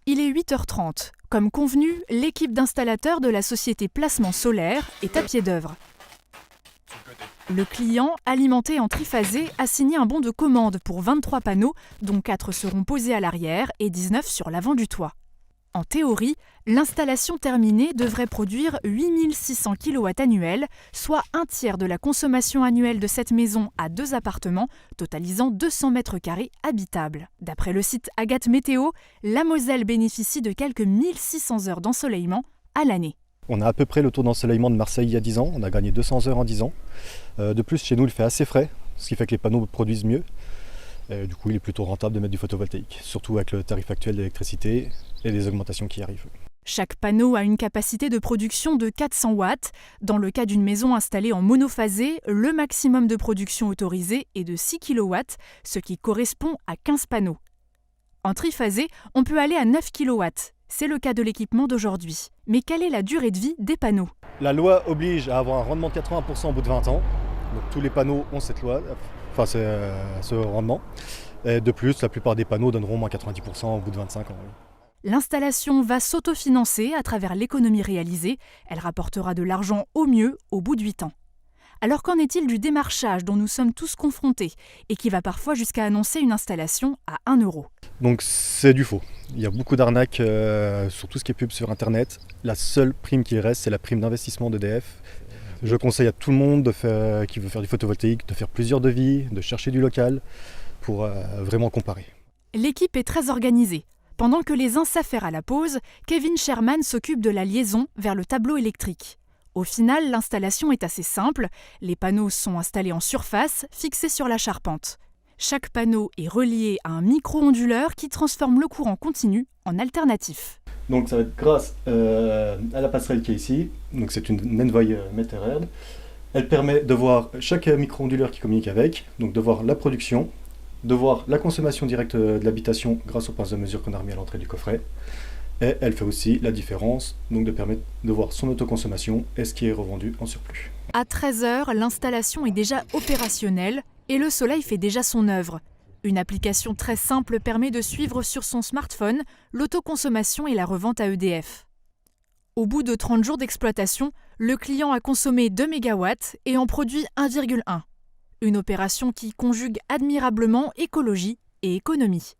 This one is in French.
Il est 8h30. Comme convenu, l'équipe d'installateurs de la société Placement Solaire est à pied d'œuvre. Le client, alimenté en triphasé, a signé un bon de commande pour 23 panneaux, dont 4 seront posés à l'arrière et 19 sur l'avant du toit. En théorie, l'installation terminée devrait produire 8600 kW annuels, soit un tiers de la consommation annuelle de cette maison à 2 appartements, totalisant 200 m² habitables. D'après le site Agathe Météo, la Moselle bénéficie de quelques 1600 heures d'ensoleillement à l'année. On a à peu près le taux d'ensoleillement de Marseille il y a 10 ans, on a gagné 200 heures en 10 ans. De plus, chez nous, il fait assez frais, ce qui fait que les panneaux produisent mieux. Du coup, il est plutôt rentable de mettre du photovoltaïque, surtout avec le tarif actuel d'électricité et les augmentations qui arrivent. Chaque panneau a une capacité de production de 400 watts. Dans le cas d'une maison installée en monophasé, le maximum de production autorisé est de 6 kW, ce qui correspond à 15 panneaux. En triphasé, on peut aller à 9 kW. C'est le cas de l'équipement d'aujourd'hui. Mais quelle est la durée de vie des panneaux ? La loi oblige à avoir un rendement de 80% au bout de 20 ans. Donc tous les panneaux ont cette loi, ce rendement. Et de plus, la plupart des panneaux donneront au moins 90% au bout de 25 ans. L'installation va s'autofinancer à travers l'économie réalisée. Elle rapportera de l'argent au mieux au bout de 8 ans. Alors qu'en est-il du démarchage dont nous sommes tous confrontés et qui va parfois jusqu'à annoncer une installation à 1 €? Donc c'est du faux. Il y a beaucoup d'arnaques sur tout ce qui est pub sur Internet. La seule prime qui reste, c'est la prime d'investissement d'EDF. Je conseille à tout le monde qui veut faire du photovoltaïque de faire plusieurs devis, de chercher du local pour vraiment comparer. L'équipe est très organisée. Pendant que les uns s'affairent à la pause, Kevin Sherman s'occupe de la liaison vers le tableau électrique. Au final, l'installation est assez simple. Les panneaux sont installés en surface, fixés sur la charpente. Chaque panneau est relié à un micro-onduleur qui transforme le courant continu en alternatif. Donc ça va être grâce à la passerelle qui est ici. Donc c'est une Envoy Meterhead. Elle permet de voir chaque micro-onduleur qui communique avec, donc de voir la production, de voir la consommation directe de l'habitation grâce aux pinces de mesure qu'on a remis à l'entrée du coffret. Et elle fait aussi la différence, donc de permettre de voir son autoconsommation et ce qui est revendu en surplus. À 13h, l'installation est déjà opérationnelle et le soleil fait déjà son œuvre. Une application très simple permet de suivre sur son smartphone l'autoconsommation et la revente à EDF. Au bout de 30 jours d'exploitation, le client a consommé 2 MW et en produit 1,1. Une opération qui conjugue admirablement écologie et économie.